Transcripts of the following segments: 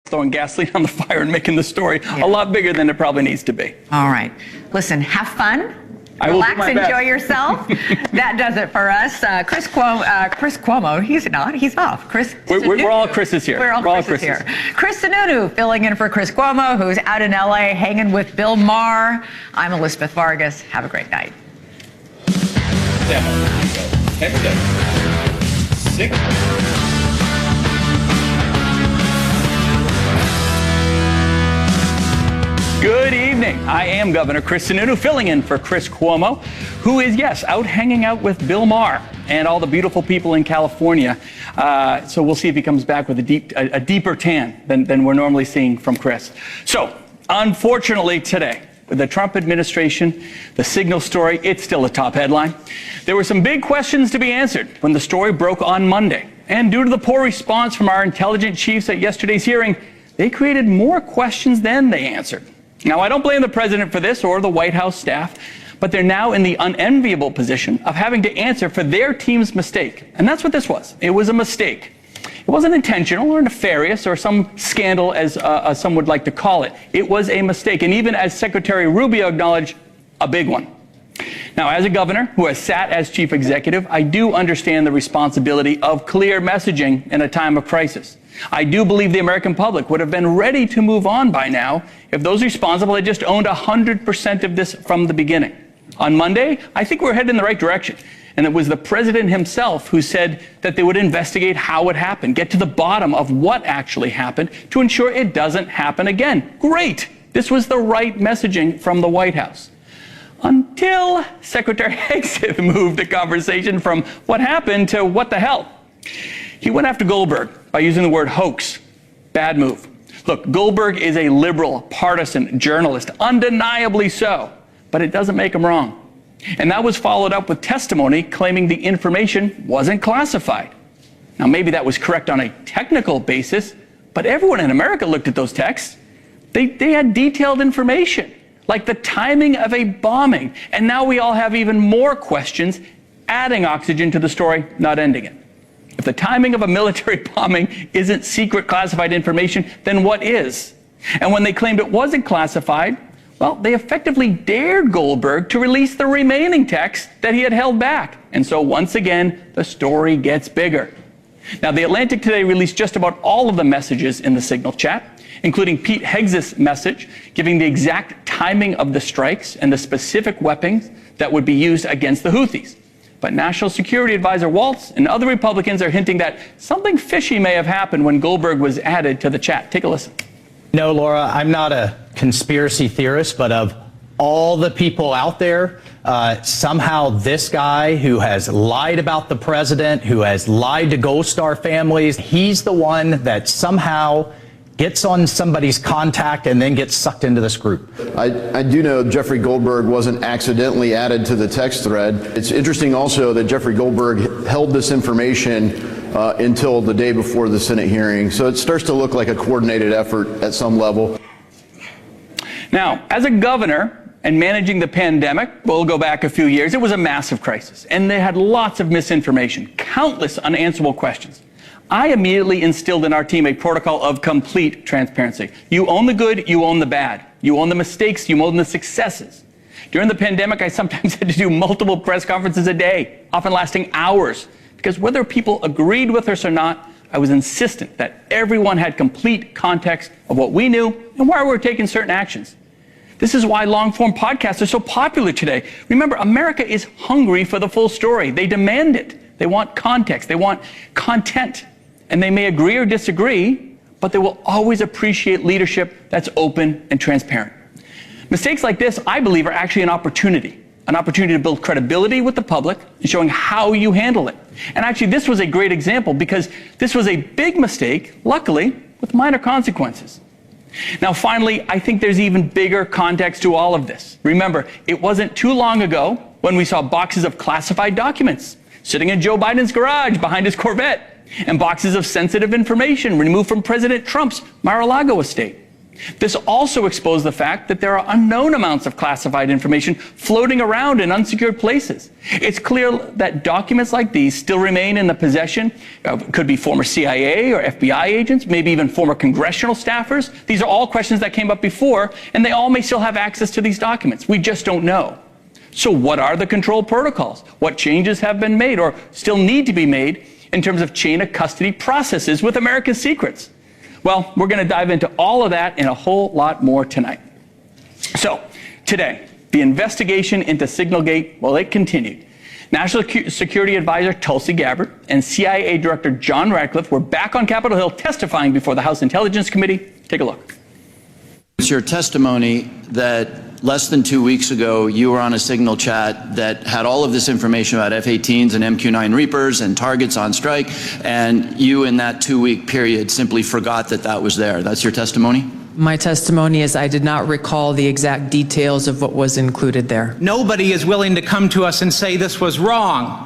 throwing gasoline on the fire and making the story a lot bigger than it probably needs to be. All right. Listen, have fun. Relax, enjoy yourself. That does it for us. Chris Cuomo, he's off. We're all Chris's here. We're all Chris's here. Chris Sununu filling in for Chris Cuomo, who's out in LA hanging with Bill Maher. I'm Elizabeth Vargas. Have a great night. 7, 6. Good evening. I am Governor Chris Sununu, filling in for Chris Cuomo, who is, yes, out hanging out with Bill Maher and all the beautiful people in California. So we'll see if he comes back with a deeper tan than we're normally seeing from Chris. So, unfortunately today, with the Trump administration, the Signal story, it's still a top headline. There were some big questions to be answered when the story broke on Monday. And due to the poor response from our intelligence chiefs at yesterday's hearing, they created more questions than they answered. Now, I don't blame the president for this or the White House staff, but they're now in the unenviable position of having to answer for their team's mistake. And that's what this was. It was a mistake. It wasn't intentional or nefarious or some scandal, as some would like to call it. It was a mistake. And even as Secretary Rubio acknowledged, a big one. Now, as a governor who has sat as chief executive, I do understand the responsibility of clear messaging in a time of crisis. I do believe the American public would have been ready to move on by now if those responsible had just owned 100% of this from the beginning. On Monday, I think we're headed in the right direction. And it was the president himself who said that they would investigate how it happened, get to the bottom of what actually happened to ensure it doesn't happen again. Great. This was the right messaging from the White House. Until Secretary Hegseth moved the conversation from what happened to what the hell. He went after Goldberg by using the word hoax. Bad move. Look, Goldberg is a liberal, partisan journalist, undeniably so, but it doesn't make him wrong. And that was followed up with testimony claiming the information wasn't classified. Now, maybe that was correct on a technical basis, but everyone in America looked at those texts. They had detailed information, like the timing of a bombing. And now we all have even more questions, adding oxygen to the story, not ending it. If the timing of a military bombing isn't secret classified information, then what is? And when they claimed it wasn't classified, well, they effectively dared Goldberg to release the remaining text that he had held back. And so once again, the story gets bigger. Now, The Atlantic today released just about all of the messages in the Signal chat, including Pete Hegseth's message, giving the exact timing of the strikes and the specific weapons that would be used against the Houthis. But National Security Advisor Waltz and other Republicans are hinting that something fishy may have happened when Goldberg was added to the chat. Take a listen. No, Laura, I'm not a conspiracy theorist, but of all the people out there, somehow this guy who has lied about the president, who has lied to Gold Star families, he's the one that somehow gets on somebody's contact and then gets sucked into this group. I do know Jeffrey Goldberg wasn't accidentally added to the text thread. It's interesting also that Jeffrey Goldberg held this information until the day before the Senate hearing. So it starts to look like a coordinated effort at some level. Now, as a governor and managing the pandemic, we'll go back a few years, it was a massive crisis. And they had lots of misinformation, countless unanswerable questions. I immediately instilled in our team a protocol of complete transparency. You own the good, you own the bad. You own the mistakes, you own the successes. During the pandemic, I sometimes had to do multiple press conferences a day, often lasting hours, because whether people agreed with us or not, I was insistent that everyone had complete context of what we knew and why we were taking certain actions. This is why long-form podcasts are so popular today. Remember, America is hungry for the full story. They demand it. They want context. They want content. And they may agree or disagree, but they will always appreciate leadership that's open and transparent. Mistakes like this, I believe, are actually an opportunity to build credibility with the public and showing how you handle it. And actually, this was a great example because this was a big mistake, luckily, with minor consequences. Now, finally, I think there's even bigger context to all of this. Remember, it wasn't too long ago when we saw boxes of classified documents sitting in Joe Biden's garage behind his Corvette, and boxes of sensitive information removed from President Trump's Mar-a-Lago estate. This also exposed the fact that there are unknown amounts of classified information floating around in unsecured places. It's clear that documents like these still remain in the possession of, could be former CIA or FBI agents, maybe even former congressional staffers. These are all questions that came up before, and they all may still have access to these documents. We just don't know. So what are the control protocols? What changes have been made or still need to be made in terms of chain of custody processes with America's secrets? Well, we're going to dive into all of that and a whole lot more tonight. So, today, the investigation into Signalgate, well, it continued. National Security Advisor Tulsi Gabbard and CIA Director John Ratcliffe were back on Capitol Hill testifying before the House Intelligence Committee. Take a look. It's your testimony that less than 2 weeks ago, you were on a Signal chat that had all of this information about F-18s and MQ-9 Reapers and targets on strike, and you in that 2-week period simply forgot that that was there. That's your testimony? My testimony is I did not recall the exact details of what was included there. Nobody is willing to come to us and say this was wrong.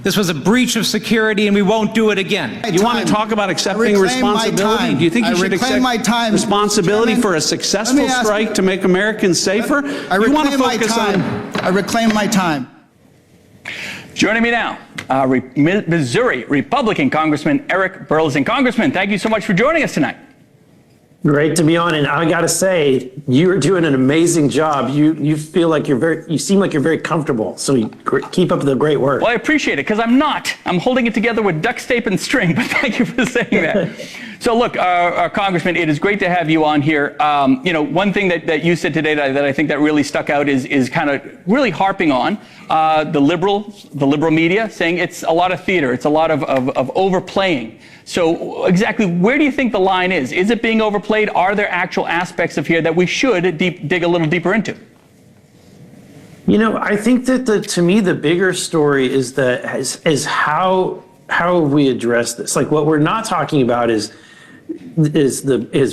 This was a breach of security and we won't do it again. You want to talk about accepting responsibility? Do you think you should accept responsibility for a successful strike to make Americans safer? You want to focus on... I reclaim my time. Joining me now, Missouri Republican Congressman Eric Burlison. Congressman, thank you so much for joining us tonight. Great to be on, and I got to say, you're doing an amazing job. You feel like you seem like you're very comfortable. So you keep up the great work. Well, I appreciate it because I'm not. I'm holding it together with duct tape and string. But thank you for saying that. So look, Congressman, it is great to have you on here. You know, one thing that you said today that I think that really stuck out is kind of really harping on the liberal media, saying it's a lot of theater, it's a lot of overplaying. So exactly where do you think the line is? Is it being overplayed? Are there actual aspects of here that we should dig a little deeper into? You know, I think that to me the bigger story is how we address this. Like what we're not talking about is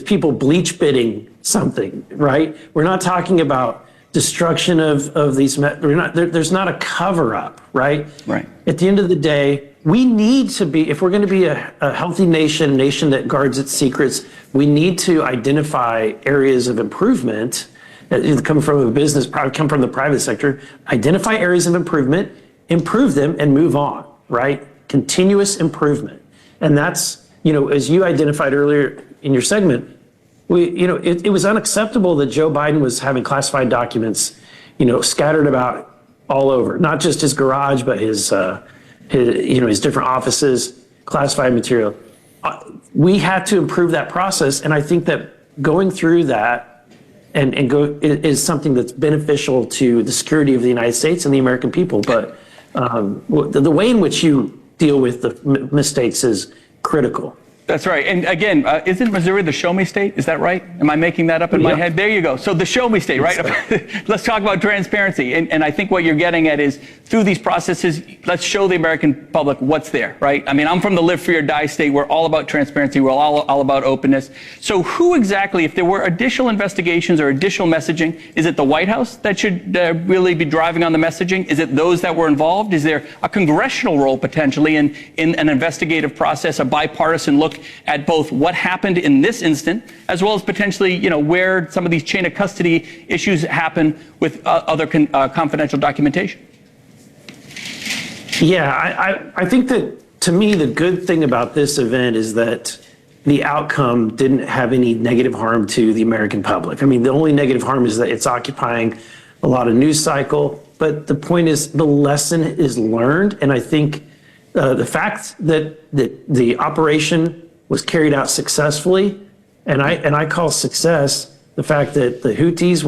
people bleach bidding something, right? We're not talking about destruction of these. There's not a cover up, right? Right. At the end of the day, we need to be, if we're going to be a healthy nation, a nation that guards its secrets, we need to identify areas of improvement that come from a business, come from the private sector, identify areas of improvement, improve them, and move on, right? Continuous improvement. And that's, you know, as you identified earlier in your segment, it was unacceptable that Joe Biden was having classified documents, you know, scattered about all over, not just his garage, but his different offices, classified material. We had to improve that process, and I think that going through that is something that's beneficial to the security of the United States and the American people. But the way in which you deal with the mistakes is critical. That's right. And again, isn't Missouri the show me state? Is that right? Am I making that up in my head? There you go. So the show me state, right? Let's talk about transparency. And I think what you're getting at is through these processes, let's show the American public what's there, right? I mean, I'm from the live free or die state. We're all about transparency. We're all about openness. So who exactly, if there were additional investigations or additional messaging, is it the White House that should really be driving on the messaging? Is it those that were involved? Is there a congressional role potentially in an investigative process, a bipartisan look at both what happened in this instant, as well as potentially, you know, where some of these chain of custody issues happen with other confidential documentation? Yeah, I think that, to me, the good thing about this event is that the outcome didn't have any negative harm to the American public. I mean, the only negative harm is that it's occupying a lot of news cycle, but the point is the lesson is learned, and I think the fact that the operation was carried out successfully, and I call success the fact that the Houthis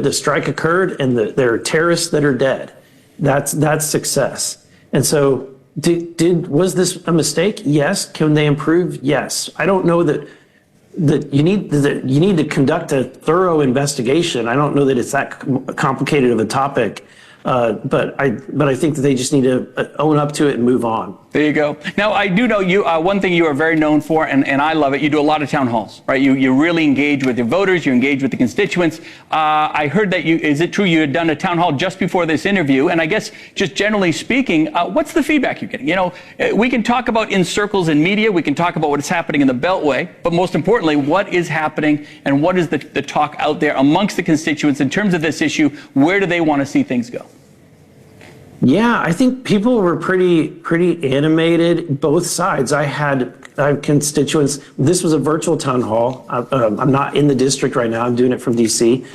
the strike occurred and there are terrorists that are dead. That's success. And so was this a mistake? Yes. Can they improve? Yes. I don't know that you need to conduct a thorough investigation. I don't know that it's that complicated of a topic, but I think that they just need to own up to it and move on. There you go. Now, I do know you, one thing you are very known for, and I love it, you do a lot of town halls, right? You really engage with your voters, you engage with the constituents. I heard that is it true you had done a town hall just before this interview? And I guess just generally speaking, what's the feedback you're getting? You know, we can talk about in circles in media, we can talk about what is happening in the Beltway, but most importantly, what is happening and what is the talk out there amongst the constituents in terms of this issue? Where do they want to see things go? Yeah, I think people were pretty animated, both sides. I had constituents. This was a virtual town hall. I'm not in the district right now. I'm doing it from DC.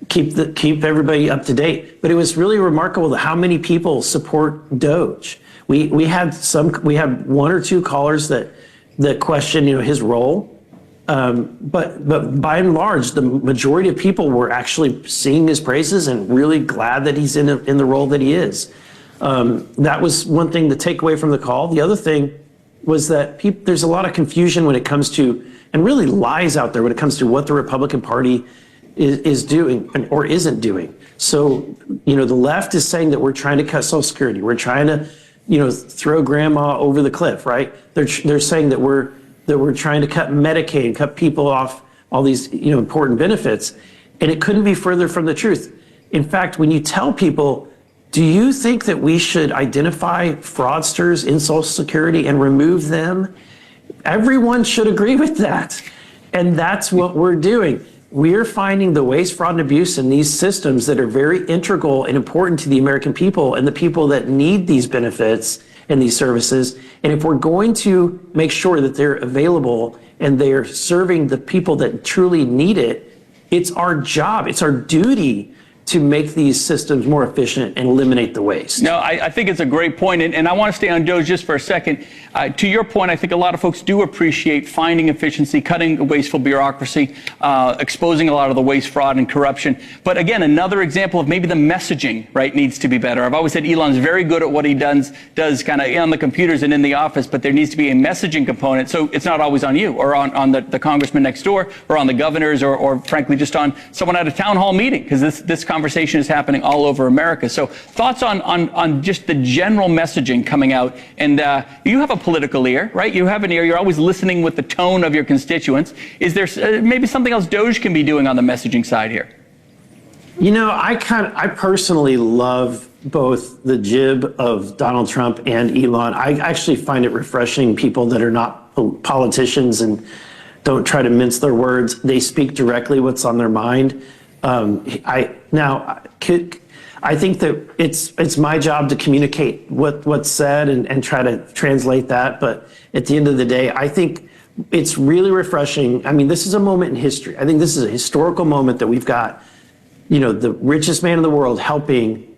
Keep everybody up to date. But it was really remarkable how many people support Doge. We had one or two callers that questioned, his role. But by and large, the majority of people were actually singing his praises and really glad that he's in the role that he is. That was one thing to take away from the call. The other thing was that there's a lot of confusion when it comes to, and really lies out there when it comes to what the Republican Party is doing or isn't doing. So, the left is saying that we're trying to cut Social Security. We're trying to, throw grandma over the cliff, right? They're saying that we're trying to cut Medicaid, cut people off all these, important benefits. And it couldn't be further from the truth. In fact, when you tell people, do you think that we should identify fraudsters in Social Security and remove them? Everyone should agree with that. And that's what we're doing. We're finding the waste, fraud, and abuse in these systems that are very integral and important to the American people and the people that need these benefits and these services. And if we're going to make sure that they're available and they're serving the people that truly need it, it's our job, it's our duty to make these systems more efficient and eliminate the waste. No, I think it's a great point, and I want to stay on Doge just for a second. To your point, I think a lot of folks do appreciate finding efficiency, cutting wasteful bureaucracy, exposing a lot of the waste, fraud, and corruption. But again, another example of maybe the messaging, right, needs to be better. I've always said Elon's very good at what he does kind of on the computers and in the office, but there needs to be a messaging component, so it's not always on you or on the congressman next door or on the governors or frankly just on someone at a town hall meeting, because this conversation is happening all over America. So thoughts on just the general messaging coming out. And you have a political ear, right? You have an ear. You're always listening with the tone of your constituents. Is there maybe something else Doge can be doing on the messaging side here? I personally love both the jib of Donald Trump and Elon. I actually find it refreshing people that are not politicians and don't try to mince their words. They speak directly what's on their mind. I think that it's my job to communicate what's said and try to translate that. But at the end of the day, I think it's really refreshing. I mean, this is a moment in history. I think this is a historical moment that we've got, the richest man in the world helping,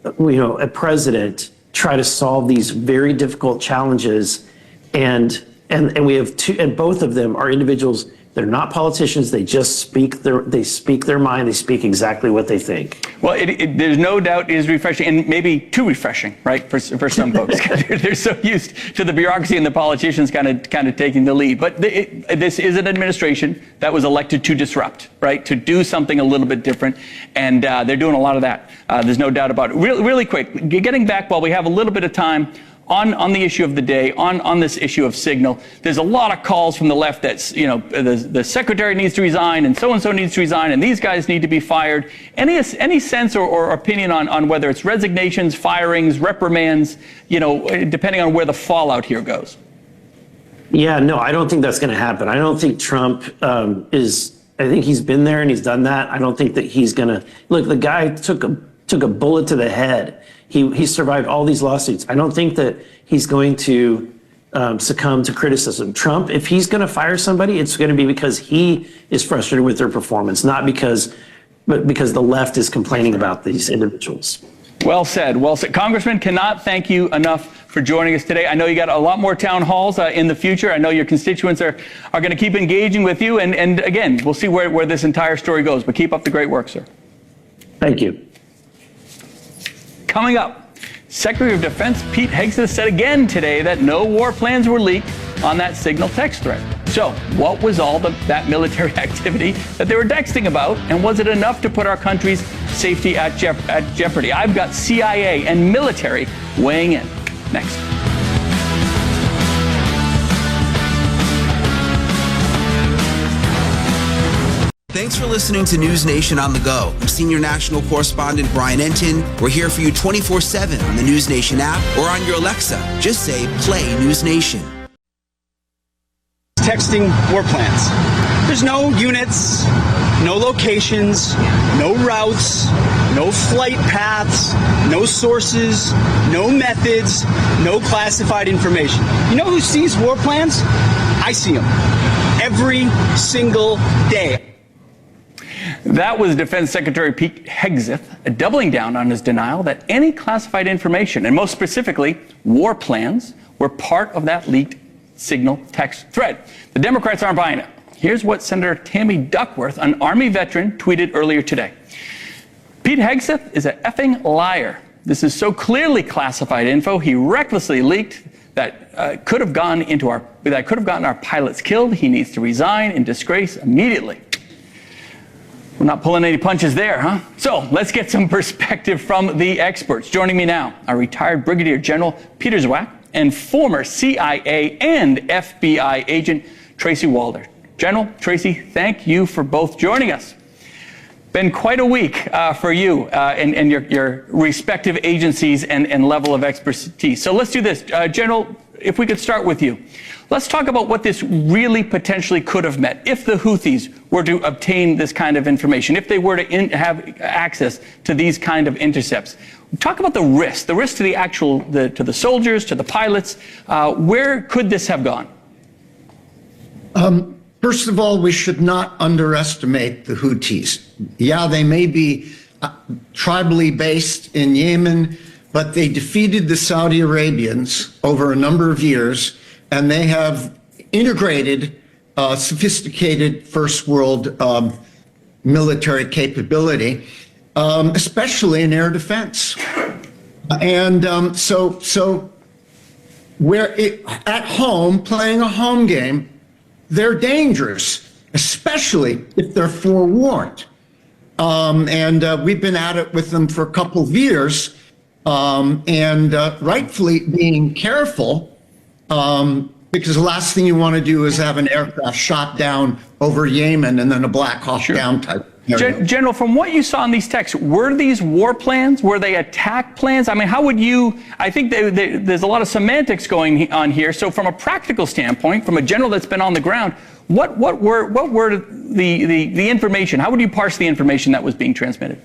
a president try to solve these very difficult challenges. And we have two, and both of them are individuals. They're not politicians. They just speak their mind. They speak exactly what they think. Well, there's no doubt it is refreshing, and maybe too refreshing, right, for some folks. They're so used to the bureaucracy and the politicians kind of taking the lead. But this is an administration that was elected to disrupt, right, to do something a little bit different, and they're doing a lot of that. There's no doubt about it. Really quick, getting back while we have a little bit of time, on the issue of the day, on this issue of Signal, there's a lot of calls from the left that, the secretary needs to resign and so needs to resign and these guys need to be fired. Any sense or opinion on whether it's resignations, firings, reprimands, depending on where the fallout here goes? Yeah, no, I don't think that's going to happen. I don't think Trump I think he's been there and he's done that. I don't think that he's going to, look, the guy took a bullet to the head. He survived all these lawsuits. I don't think that he's going to succumb to criticism. Trump, if he's going to fire somebody, it's going to be because he is frustrated with their performance, not because the left is complaining about these individuals. Well said. Well said. Congressman, cannot thank you enough for joining us today. I know you got a lot more town halls in the future. I know your constituents are going to keep engaging with you. And again, we'll see where this entire story goes. But keep up the great work, sir. Thank you. Coming up, Secretary of Defense Pete Hegseth said again today that no war plans were leaked on that Signal text thread. So what was all that military activity that they were texting about, and was it enough to put our country's safety at jeopardy? I've got CIA and military weighing in next. Thanks for listening to News Nation on the go. I'm Senior National Correspondent Brian Entin. We're here for you 24/7 on the News Nation app or on your Alexa. Just say, play News Nation. Texting war plans. There's no units, no locations, no routes, no flight paths, no sources, no methods, no classified information. You know who sees war plans? I see them every single day. That was Defense Secretary Pete Hegseth doubling down on his denial that any classified information, and most specifically war plans, were part of that leaked Signal text thread. The Democrats aren't buying it. Here's what Senator Tammy Duckworth, an Army veteran, tweeted earlier today. Pete Hegseth is an effing liar. This is so clearly classified info he recklessly leaked that could have gotten our pilots killed. He needs to resign in disgrace immediately. We're not pulling any punches there, huh? So let's get some perspective from the experts. Joining me now are retired Brigadier General Peter Zwack and former CIA and FBI agent Tracy Walder. General, Tracy, thank you for both joining us. Been quite a week for you and your respective agencies and level of expertise. So let's do this. General, if we could start with you. Let's talk about what this really potentially could have meant if the Houthis were to obtain this kind of information, if they were to have access to these kind of intercepts. Talk about the risk to to the soldiers, to the pilots. Where could this have gone? First of all, we should not underestimate the Houthis. Yeah, they may be tribally based in Yemen, but they defeated the Saudi Arabians over a number of years, and they have integrated sophisticated first world military capability, especially in air defense. And so we're at home playing a home game. They're dangerous, especially if they're forewarned. We've been at it with them for a couple of years, and rightfully being careful, because the last thing you want to do is have an aircraft shot down over Yemen and then a Black Hawk down type. General, from what you saw in these texts, were these war plans? Were they attack plans? I mean, how would you, I think there's a lot of semantics going on here. So from a practical standpoint, from a general that's been on the ground, what were the information? How would you parse the information that was being transmitted?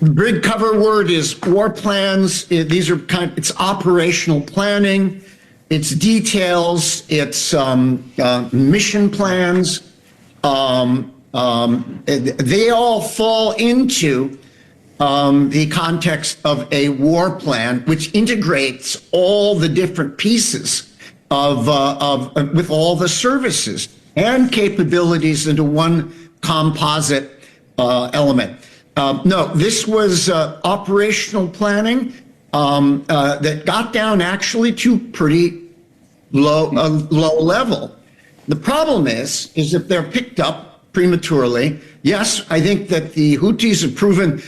The big cover word is war plans. These are it's operational planning, it's details, it's mission plans. They all fall into the context of a war plan, which integrates all the different pieces with all the services and capabilities into one composite element. No, this was operational planning that got down actually to pretty low level. The problem is if they're picked up prematurely, yes, I think that the Houthis have proven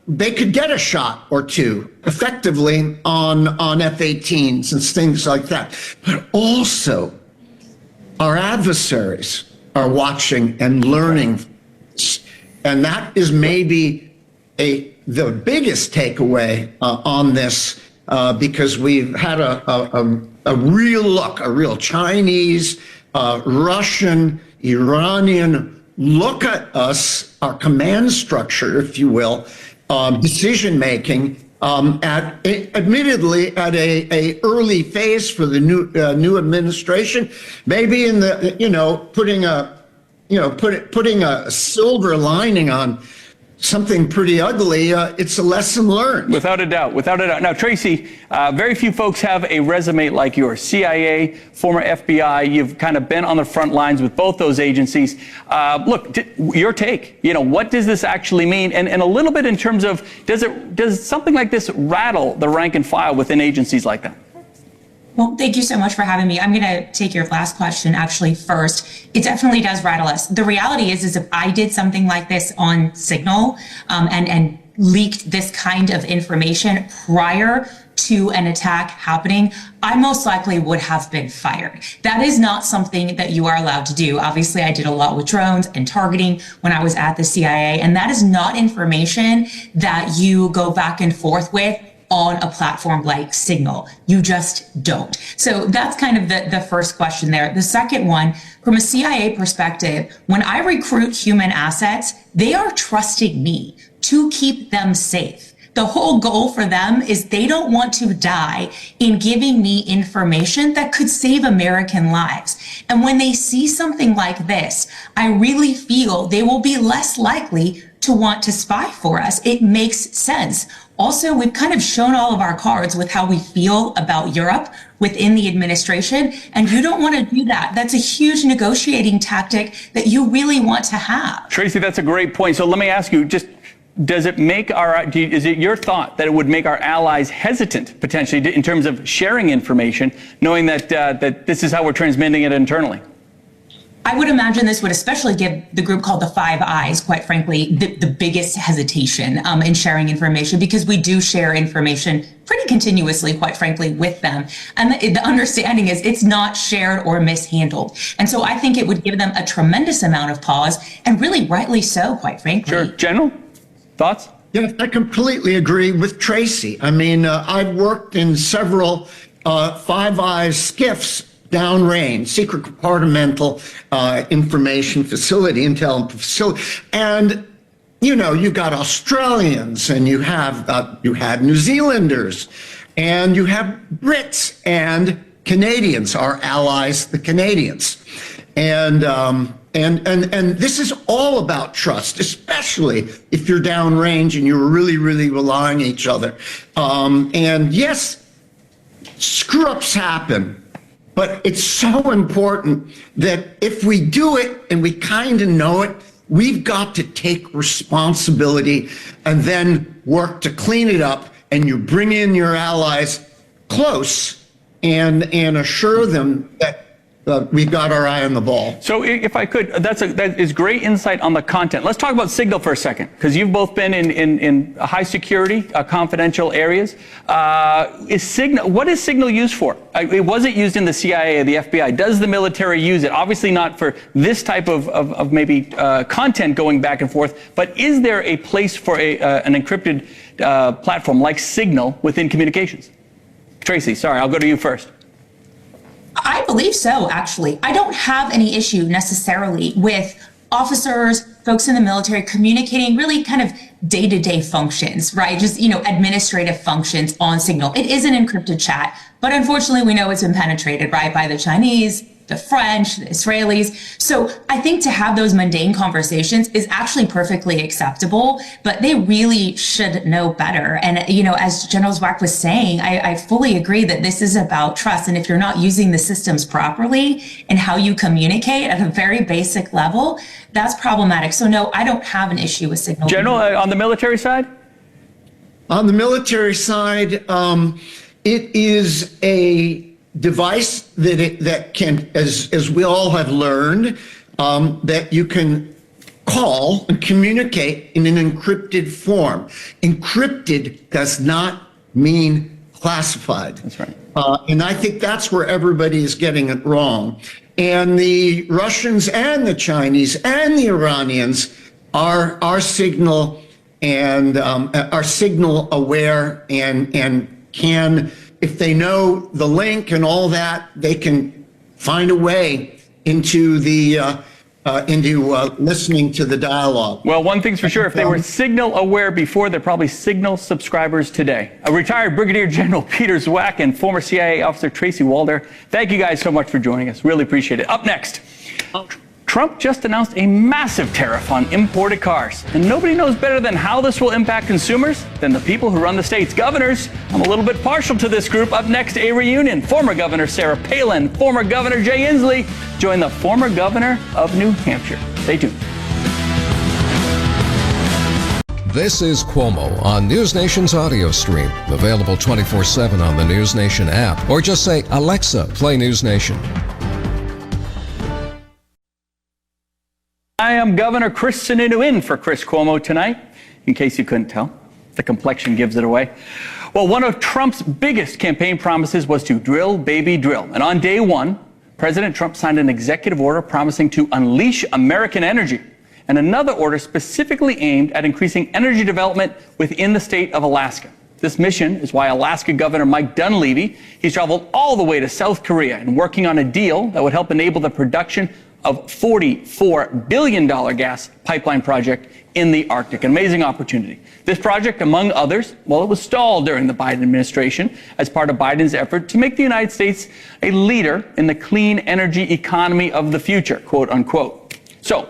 they could get a shot or two effectively on F-18s and things like that. But also, our adversaries are watching and learning. And that is maybe the biggest takeaway on this, because we've had a real Chinese, Russian, Iranian look at us, our command structure, if you will, decision making, admittedly at a early phase for the new administration, maybe in the putting a silver lining on something pretty ugly. It's a lesson learned. Without a doubt. Now, Tracy, very few folks have a resume like yours. CIA, former FBI, you've kind of been on the front lines with both those agencies. Look, your take, what does this actually mean? And a little bit in terms of, does something like this rattle the rank and file within agencies like that? Well, thank you so much for having me. I'm going to take your last question actually first. It definitely does rattle us. The reality is if I did something like this on Signal and leaked this kind of information prior to an attack happening, I most likely would have been fired. That is not something that you are allowed to do. Obviously, I did a lot with drones and targeting when I was at the CIA, and that is not information that you go back and forth with on a platform like Signal. You just don't. So that's kind of the first question there. The second one, from a CIA perspective, when I recruit human assets, they are trusting me to keep them safe. The whole goal for them is they don't want to die in giving me information that could save American lives. And when they see something like this, I really feel they will be less likely to want to spy for us. It makes sense. Also, we've kind of shown all of our cards with how we feel about Europe within the administration, and you don't want to do that. That's a huge negotiating tactic that you really want to have. Tracy, that's a great point. So let me ask you, just does it make is it your thought that it would make our allies hesitant potentially in terms of sharing information, knowing that that this is how we're transmitting it internally? I would imagine this would especially give the group called the Five Eyes, quite frankly, the biggest hesitation in sharing information, because we do share information pretty continuously, quite frankly, with them. And the understanding is it's not shared or mishandled. And so I think it would give them a tremendous amount of pause, and really rightly so, quite frankly. Sure. General, thoughts? Yeah, I completely agree with Tracy. I mean, I've worked in several Five Eyes SCIFs downrange, secret compartmental information facility, intel facility. And, you know, you got Australians, and you had New Zealanders, and you have Brits and Canadians, our allies, the Canadians. And this is all about trust, especially if you're downrange and you're really, really relying on each other. And yes, screw-ups happen. But it's so important that if we do it and we kind of know it, we've got to take responsibility and then work to clean it up. And you bring in your allies close and assure them that we've got our eye on the ball. So if I could, that is great insight on the content. Let's talk about Signal for a second, because you've both been in high security, confidential areas. What is Signal used for? It wasn't used in the CIA or the FBI. Does the military use it? Obviously not for this type of maybe content going back and forth, but is there a place for an encrypted platform like Signal within communications? Tracy, sorry, I'll go to you first. I believe so, actually. I don't have any issue necessarily with officers, folks in the military communicating really kind of day-to-day functions, right? Just, administrative functions on Signal. It is an encrypted chat, but unfortunately we know it's been penetrated, right, by the Chinese, the French, the Israelis. So I think to have those mundane conversations is actually perfectly acceptable, but they really should know better. And, as General Zwack was saying, I fully agree that this is about trust. And if you're not using the systems properly and how you communicate at a very basic level, that's problematic. So no, I don't have an issue with Signal. General, on the military side? On the military side, it is a device that can, as we all have learned, that you can call and communicate in an encrypted form. Encrypted does not mean classified. That's right. And I think that's where everybody is getting it wrong. And the Russians and the Chinese and the Iranians are Signal and are Signal aware and can, if they know the link and all that, they can find a way into listening to the dialogue. Well, one thing's for sure, if they were Signal aware before, they're probably Signal subscribers today. A retired Brigadier General Peter Zwack and former CIA officer Tracy Walder, thank you guys so much for joining us. Really appreciate it. Up next, Trump just announced a massive tariff on imported cars, and nobody knows better than how this will impact consumers than the people who run the state's governors. I'm a little bit partial to this group. Up next, a reunion. Former Governor Sarah Palin, former Governor Jay Inslee join the former governor of New Hampshire. Stay tuned. This is Cuomo on NewsNation's audio stream, available 24/7 on the NewsNation app, or just say, Alexa, play NewsNation. I am Governor Chris Sununu in for Chris Cuomo tonight, in case you couldn't tell. The complexion gives it away. Well, one of Trump's biggest campaign promises was to drill, baby, drill. And on day one, President Trump signed an executive order promising to unleash American energy, and another order specifically aimed at increasing energy development within the state of Alaska. This mission is why Alaska Governor Mike Dunleavy, he's traveled all the way to South Korea and working on a deal that would help enable the production of $44 billion gas pipeline project in the Arctic. An amazing opportunity. This project, among others, well, it was stalled during the Biden administration as part of Biden's effort to make the United States a leader in the clean energy economy of the future, quote unquote. So,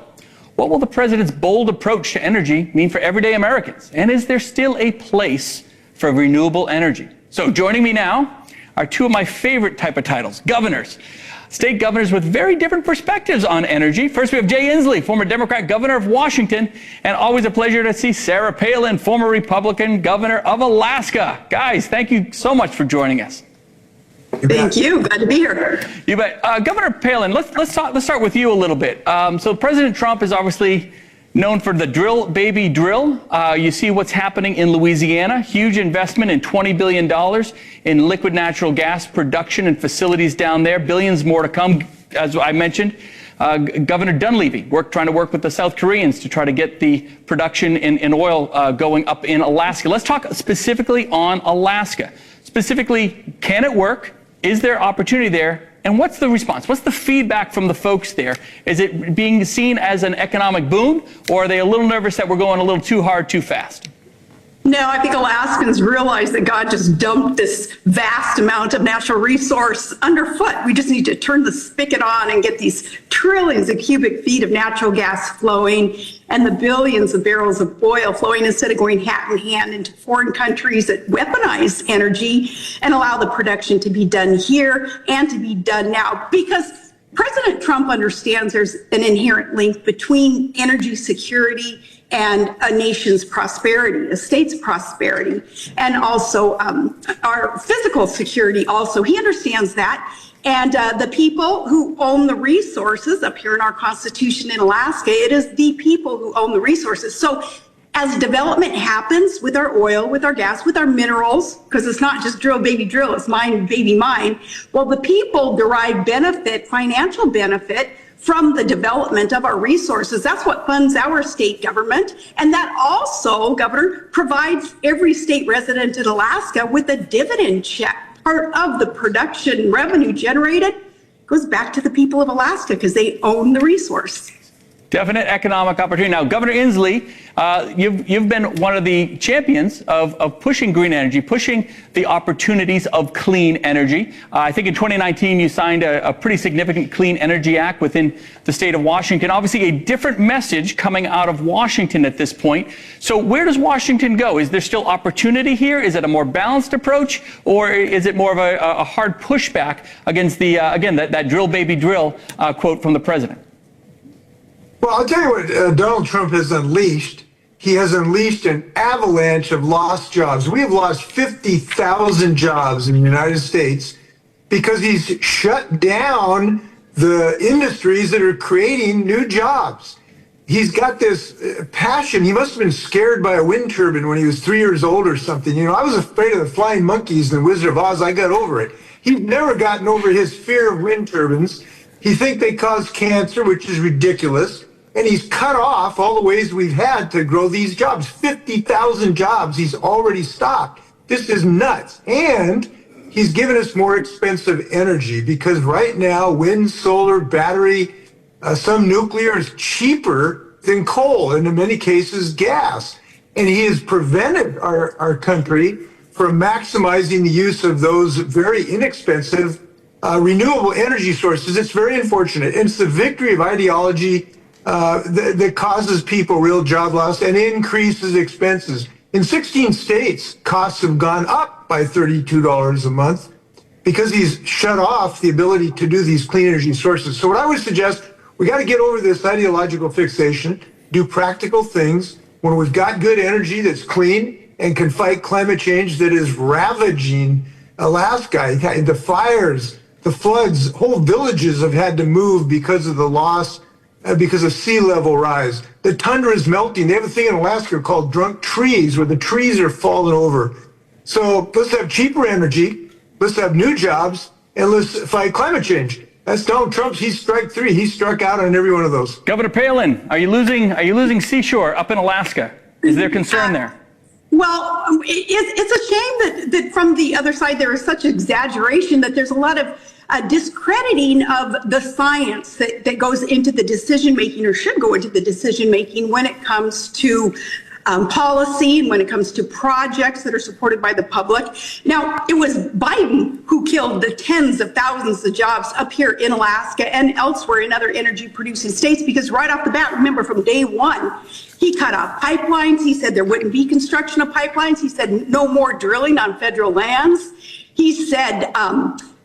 what will the president's bold approach to energy mean for everyday Americans? And is there still a place for renewable energy? So joining me now are two of my favorite type of titles, governors. State governors with very different perspectives on energy. First, we have Jay Inslee, former Democrat governor of Washington, and always a pleasure to see Sarah Palin, former Republican governor of Alaska. Guys, thank you so much for joining us. Thank you. Glad to be here. You bet. Governor Palin, let's start with you a little bit. So President Trump is obviously known for the drill, baby, drill. You see what's happening in Louisiana. Huge investment in $20 billion in liquid natural gas production and facilities down there. Billions more to come, as I mentioned. Governor Dunleavy trying to work with the South Koreans to try to get the production in oil going up in Alaska. Let's talk specifically on Alaska. Specifically, can it work? Is there opportunity there? And what's the response? What's the feedback from the folks there? Is it being seen as an economic boom, or are they a little nervous that we're going a little too hard, too fast? No, I think Alaskans realize that God just dumped this vast amount of natural resource underfoot. We just need to turn the spigot on and get these trillions of cubic feet of natural gas flowing and the billions of barrels of oil flowing instead of going hat in hand into foreign countries that weaponize energy and allow the production to be done here and to be done now. Because President Trump understands there's an inherent link between energy security and a nation's prosperity, a state's prosperity, and also our physical security also. He understands that. And the people who own the resources up here in our Constitution in Alaska, it is the people who own the resources. So as development happens with our oil, with our gas, with our minerals, because it's not just drill, baby, drill, it's mine, baby, mine. Well, the people derive benefit, financial benefit, from the development of our resources. That's what funds our state government. And that also, Governor, provides every state resident in Alaska with a dividend check. Part of the production revenue generated goes back to the people of Alaska because they own the resource. Definite economic opportunity. Now, Governor Inslee, you've been one of the champions of pushing green energy, pushing the opportunities of clean energy. I think in 2019, you signed a pretty significant Clean Energy Act within the state of Washington. Obviously, a different message coming out of Washington at this point. So where does Washington go? Is there still opportunity here? Is it a more balanced approach? Or is it more of a hard pushback against the, again, that drill, baby, drill quote from the president? Well, I'll tell you what Donald Trump has unleashed. He has unleashed an avalanche of lost jobs. We have lost 50,000 jobs in the United States because he's shut down the industries that are creating new jobs. He's got this passion. He must have been scared by a wind turbine when he was 3 years old or something. You know, I was afraid of the flying monkeys in The Wizard of Oz. I got over it. He's never gotten over his fear of wind turbines. He thinks they cause cancer, which is ridiculous. And he's cut off all the ways we've had to grow these jobs. 50,000 jobs he's already stopped. This is nuts. And he's given us more expensive energy because right now, wind, solar, battery, some nuclear is cheaper than coal, and in many cases, gas. And he has prevented our country from maximizing the use of those very inexpensive renewable energy sources. It's very unfortunate. And it's the victory of ideology that causes people real job loss and increases expenses. In 16 states, costs have gone up by $32 a month because he's shut off the ability to do these clean energy sources. So what I would suggest, we got to get over this ideological fixation, do practical things. When we've got good energy that's clean and can fight climate change that is ravaging Alaska, the fires, the floods, whole villages have had to move because of the loss because of sea level rise. The tundra is melting. They have a thing in Alaska called drunk trees, where the trees are falling over. So let's have cheaper energy, let's have new jobs, and let's fight climate change. That's Donald Trump's. He's strike three. He struck out on every one of those. Governor Palin, are you losing seashore up in Alaska? Is there concern there? Well, it's a shame that from the other side there is such exaggeration, that there's a lot of discrediting of the science that goes into the decision making, or should go into the decision making, when it comes to policy and when it comes to projects that are supported by the public. Now, it was Biden who killed the tens of thousands of jobs up here in Alaska and elsewhere in other energy producing states, because right off the bat, remember, from day one, he cut off pipelines. He said there wouldn't be construction of pipelines. He said no more drilling on federal lands. He said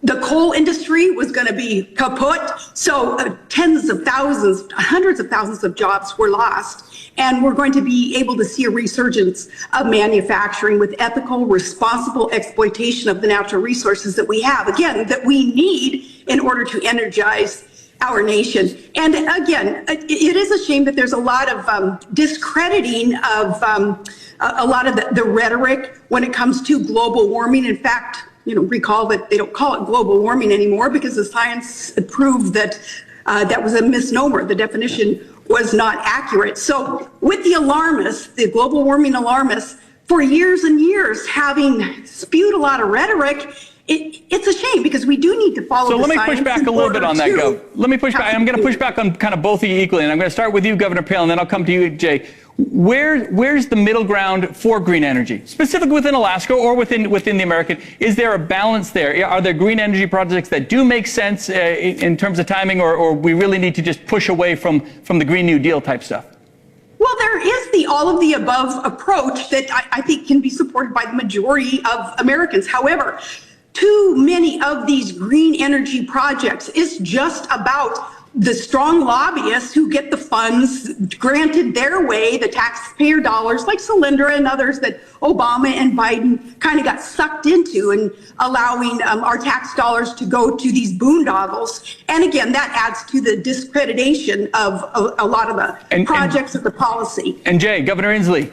the coal industry was going to be kaput. So tens of thousands, hundreds of thousands of jobs were lost. And we're going to be able to see a resurgence of manufacturing with ethical, responsible exploitation of the natural resources that we have, again, that we need in order to energize our nation. And again, it is a shame that there's a lot of discrediting of a lot of the rhetoric when it comes to global warming. In fact, recall that they don't call it global warming anymore because the science proved that that was a misnomer. The definition was not accurate. So with the alarmists, the global warming alarmists, for years and years having spewed a lot of rhetoric, it's a shame, because we do need to follow the science. So let me push back a little bit on that, Gov. Let me push back. I'm going to push back on kind of both of you equally, and I'm going to start with you, Governor Palin, and then I'll come to you, Jay. Where's the middle ground for green energy, specifically within Alaska or within the American? Is there a balance there? Are there green energy projects that do make sense in terms of timing, or we really need to just push away from the Green New Deal type stuff? Well, there is the all of the above approach that I think can be supported by the majority of Americans. However, too many of these green energy projects is just about the strong lobbyists who get the funds granted their way, the taxpayer dollars, like Solyndra and others that Obama and Biden kind of got sucked into, and allowing our tax dollars to go to these boondoggles. And again, that adds to the discreditation of a lot of the projects of the policy. And Jay, Governor Inslee,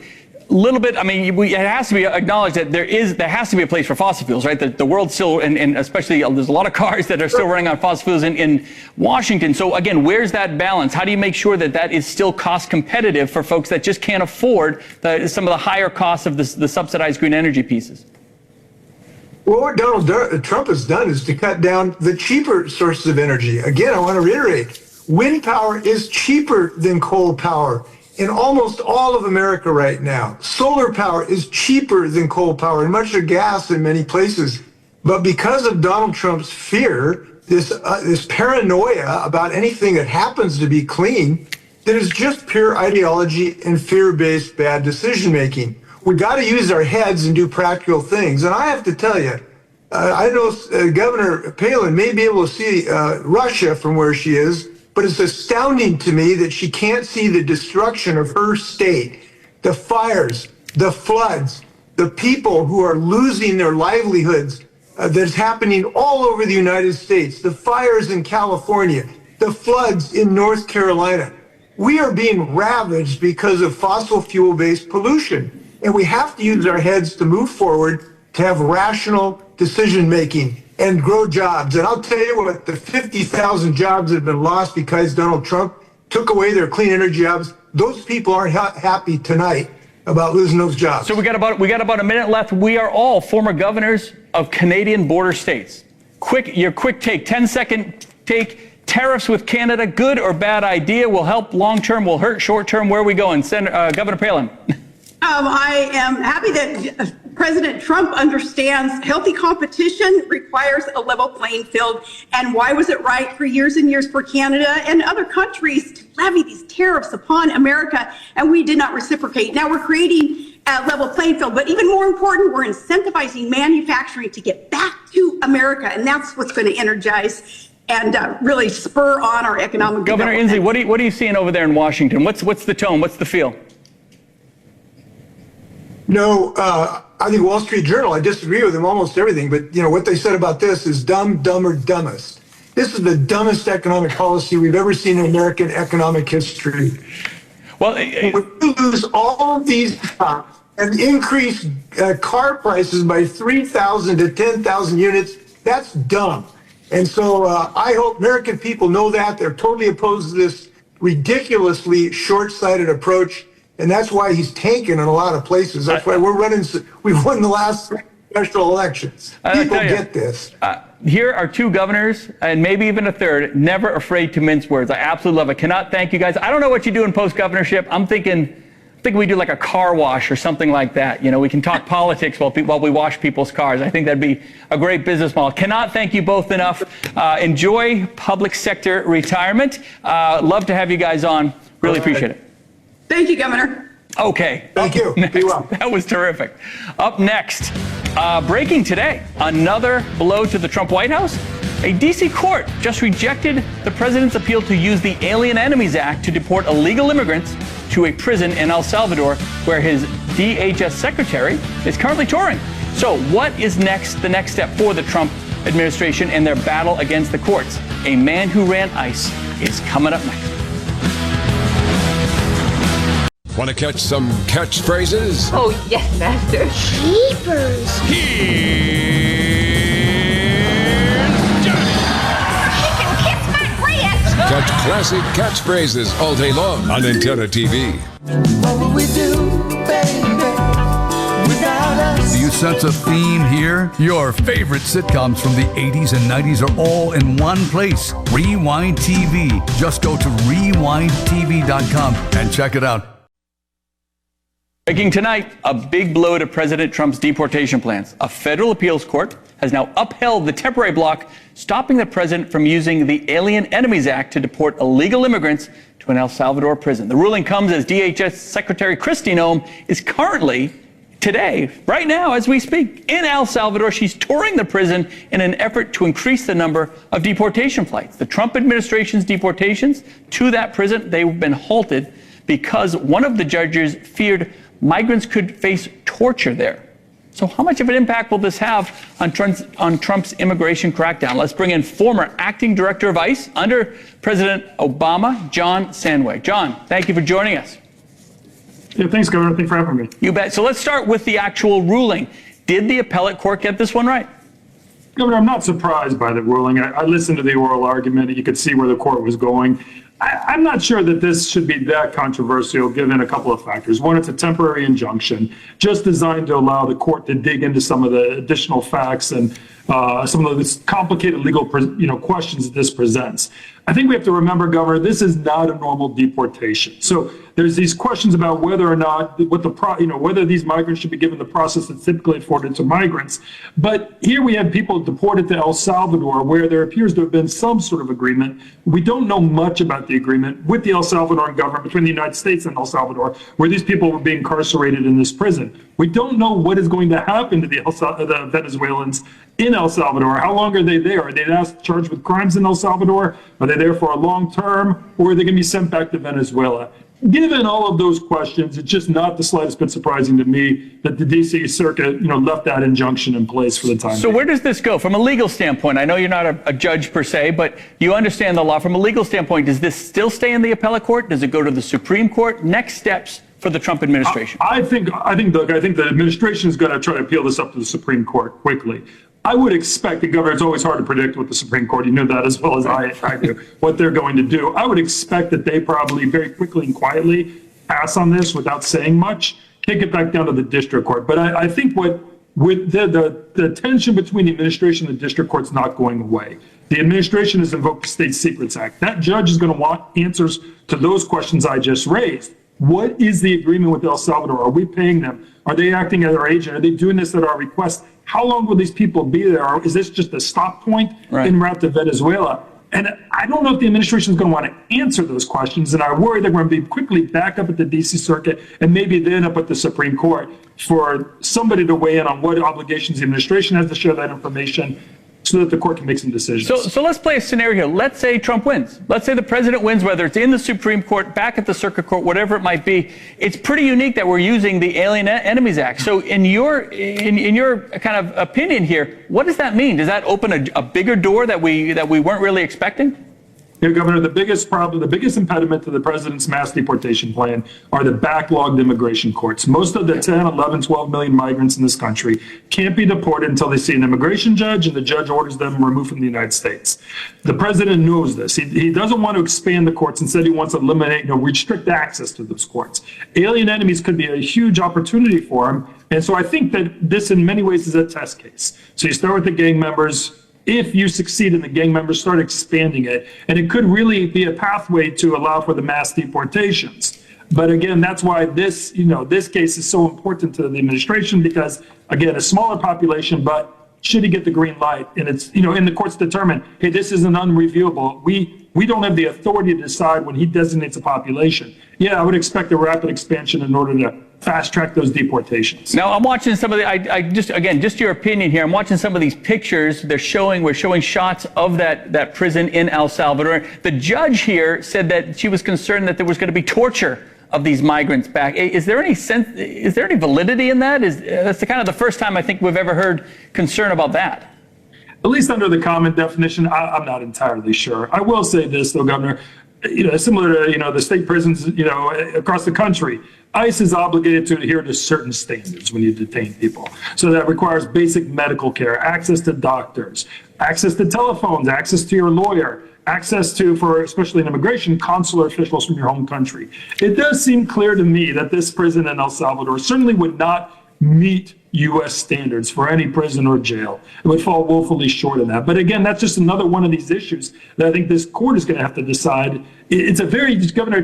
little bit, I mean, it has to be acknowledged that there has to be a place for fossil fuels, right? The world still, and especially there's a lot of cars that are still running on fossil fuels in Washington. So again, where's that balance? How do you make sure that that is still cost competitive for folks that just can't afford some of the higher costs of the subsidized green energy pieces? Well, what Donald Trump has done is to cut down the cheaper sources of energy. Again, I want to reiterate, wind power is cheaper than coal power in almost all of America right now. Solar power is cheaper than coal power, and much of gas in many places. But because of Donald Trump's fear, this paranoia about anything that happens to be clean, that is just pure ideology and fear-based bad decision-making. We got to use our heads and do practical things. And I have to tell you, I know Governor Palin may be able to see Russia from where she is, but it's astounding to me that she can't see the destruction of her state, the fires, the floods, the people who are losing their livelihoods that's happening all over the United States, the fires in California, the floods in North Carolina. We are being ravaged because of fossil fuel-based pollution, and we have to use our heads to move forward, to have rational decision-making and grow jobs. And I'll tell you what, the 50,000 jobs that have been lost because Donald Trump took away their clean energy jobs, those people aren't happy tonight about losing those jobs. So we got about a minute left. We are all former governors of Canadian border states. Your quick take, 10-second take. Tariffs with Canada, good or bad idea? Will help long-term, will hurt short-term? Where are we going? Governor Palin. I am happy that President Trump understands healthy competition requires a level playing field. And why was it right for years and years for Canada and other countries to levy these tariffs upon America, and we did not reciprocate? Now we're creating a level playing field, but even more important, we're incentivizing manufacturing to get back to America, and that's what's going to energize and really spur on our economic Governor development. Inslee, what are you seeing over there in Washington? What's the tone? What's the feel? No, I think Wall Street Journal, I disagree with them almost everything, but what they said about this is dumb, dumber, dumbest. This is the dumbest economic policy we've ever seen in American economic history. Well, when you lose all of these jobs and increase car prices by 3,000 to 10,000 units, that's dumb. And so I hope American people know that. They're totally opposed to this ridiculously short-sighted approach. And that's why he's tanking in a lot of places. That's why we've won the last special elections. People get this. Here are two governors, and maybe even a third, never afraid to mince words. I absolutely love it. Cannot thank you guys. I don't know what you do in post-governorship. I'm thinking we do like a car wash or something like that. You know, we can talk politics while we wash people's cars. I think that'd be a great business model. Cannot thank you both enough. Enjoy public sector retirement. Love to have you guys on. Really appreciate it. Thank you, Governor. Okay. Thank you. Be well. That was terrific. Up next, breaking today, another blow to the Trump White House. A D.C. court just rejected the president's appeal to use the Alien Enemies Act to deport illegal immigrants to a prison in El Salvador, where his DHS secretary is currently touring. So what is the next step for the Trump administration in their battle against the courts? A man who ran ICE is coming up next. Want to catch some catchphrases? Oh, yes, Master. Jeepers. Here's Johnny. He can kiss my grits. Catch classic catchphrases all day long on Antenna TV. What would we do, baby, without us? Do you sense a theme here? Your favorite sitcoms from the 80s and 90s are all in one place. Rewind TV. Just go to rewindtv.com and check it out. Breaking tonight, a big blow to President Trump's deportation plans. A federal appeals court has now upheld the temporary block, stopping the president from using the Alien Enemies Act to deport illegal immigrants to an El Salvador prison. The ruling comes as DHS Secretary Kristi Noem is currently, today, right now as we speak, in El Salvador. She's touring the prison in an effort to increase the number of deportation flights. The Trump administration's deportations to that prison, they've been halted because one of the judges feared migrants could face torture there. So how much of an impact will this have on Trump's immigration crackdown? Let's bring in former acting director of ICE under President Obama, John Sandway. John, thank you for joining us. Yeah, thanks, Governor. Thanks for having me. You bet. So let's start with the actual ruling. Did the appellate court get this one right? Governor, I'm not surprised by the ruling. I listened to the oral argument. You could see where the court was going. I'm not sure that this should be that controversial given a couple of factors. One, it's a temporary injunction just designed to allow the court to dig into some of the additional facts and some of the complicated legal questions that this presents. I think we have to remember, Governor, this is not a normal deportation. So there's these questions about whether or not whether these migrants should be given the process that's typically afforded to migrants. But here we have people deported to El Salvador where there appears to have been some sort of agreement. We don't know much about the agreement with the El Salvadoran government between the United States and El Salvador, where these people were being incarcerated in this prison. We don't know what is going to happen to the Venezuelans in El Salvador. How long are they there? Are they charged with crimes in El Salvador? Are they there for a long term? Or are they going to be sent back to Venezuela? Given all of those questions, it's just not the slightest bit surprising to me that the D.C. Circuit, left that injunction in place for the time being. So where does this go from a legal standpoint? I know you're not a judge per se, but you understand the law. From a legal standpoint, does this still stay in the appellate court? Does it go to the Supreme Court? Next steps for the Trump administration? I think the administration is going to try to appeal this up to the Supreme Court quickly. I would expect, the Governor, it's always hard to predict with the Supreme Court. You know that as well as I do, what they're going to do. I would expect that they probably very quickly and quietly pass on this without saying much, kick it back down to the district court. But I think with the tension between the administration and the district court's not going away. The administration has invoked the State Secrets Act. That judge is going to want answers to those questions I just raised. What is the agreement with El Salvador? Are we paying them? Are they acting as our agent? Are they doing this at our request? How long will these people be there? Or is this just a stop point en route to Venezuela? And I don't know if the administration is going to want to answer those questions. And I worry they're going to be quickly back up at the D.C. Circuit and maybe then up at the Supreme Court for somebody to weigh in on what obligations the administration has to share that information. so that the court can make some decisions. So let's play a scenario here. Let's say Trump wins. Let's say the president wins, whether it's in the Supreme Court, back at the Circuit Court, whatever it might be. It's pretty unique that we're using the Alien Enemies Act. So in your kind of opinion here, what does that mean? Does that open a bigger door that we weren't really expecting? Yeah, Governor, the biggest problem, the biggest impediment to the president's mass deportation plan are the backlogged immigration courts. Most of the 10, 11, 12 million migrants in this country can't be deported until they see an immigration judge and the judge orders them removed from the United States. The president knows this. He doesn't want to expand the courts. Instead, he wants to eliminate, restrict access to those courts. Alien enemies could be a huge opportunity for him. And so I think that this in many ways is a test case. So you start with the gang members. If you succeed in the gang members, start expanding it. And it could really be a pathway to allow for the mass deportations. But again, that's why this case is so important to the administration because, again, a smaller population, but should he get the green light? And it's, and the courts determine, hey, this is an unreviewable. We don't have the authority to decide when he designates a population. Yeah, I would expect a rapid expansion in order to fast track those deportations. Now I'm watching some of the, just your opinion here. I'm watching some of these pictures. We're showing shots of that prison in El Salvador. The judge here said that she was concerned that there was going to be torture of these migrants back. Is there any validity in that? That's the first time I think we've ever heard concern about that. At least under the common definition, I'm not entirely sure. I will say this though, Governor, similar to, the state prisons, across the country, ICE is obligated to adhere to certain standards when you detain people. So that requires basic medical care, access to doctors, access to telephones, access to your lawyer, access to, for especially in immigration, consular officials from your home country. It does seem clear to me that this prison in El Salvador certainly would not meet U.S. standards for any prison or jail. It would fall woefully short of that. But again, that's just another one of these issues that I think this court is going to have to decide. It's Governor,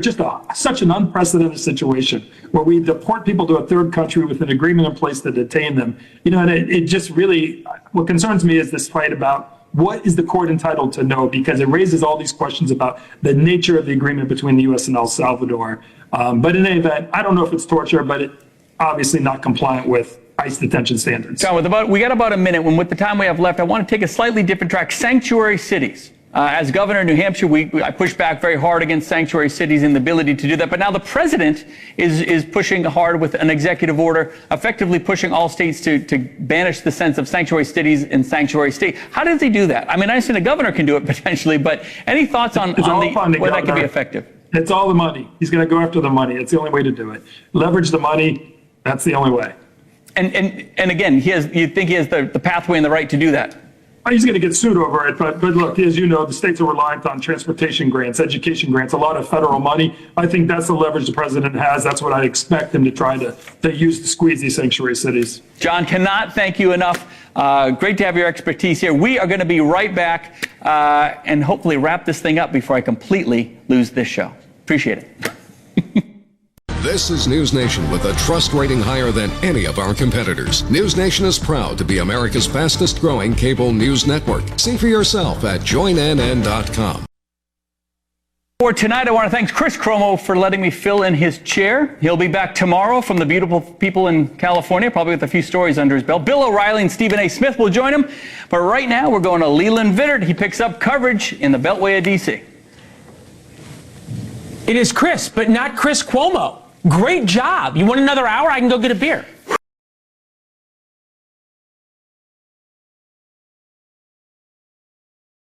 such an unprecedented situation where we deport people to a third country with an agreement in place to detain them. And it just really, what concerns me is this fight about what is the court entitled to know, because it raises all these questions about the nature of the agreement between the U.S. and El Salvador. But in any event, I don't know if it's torture, but it's obviously not compliant with ICE detention standards. John, we got about a minute. With the time we have left, I want to take a slightly different track. Sanctuary cities. As governor of New Hampshire, I pushed back very hard against sanctuary cities and the ability to do that. But now the president is pushing hard with an executive order, effectively pushing all states to banish the sense of sanctuary cities and sanctuary state. How does he do that? I mean, I understand the governor can do it potentially, but any thoughts on where that can be effective? It's all the money. He's going to go after the money. It's the only way to do it. Leverage the money. That's the only way. And again, you think he has the pathway and the right to do that? He's going to get sued over it, but look, as you know, the states are reliant on transportation grants, education grants, a lot of federal money. I think that's the leverage the president has. That's what I expect him to try to use to squeeze these sanctuary cities. John, cannot thank you enough. Great to have your expertise here. We are going to be right back and hopefully wrap this thing up before I completely lose this show. Appreciate it. This is NewsNation with a trust rating higher than any of our competitors. NewsNation is proud to be America's fastest growing cable news network. See for yourself at joinnn.com. For tonight, I want to thank Chris Cuomo for letting me fill in his chair. He'll be back tomorrow from the beautiful people in California, probably with a few stories under his belt. Bill O'Reilly and Stephen A. Smith will join him. But right now, we're going to Leland Vittert. He picks up coverage in the Beltway of D.C. It is Chris, but not Chris Cuomo. Great job. You want another hour? I can go get a beer.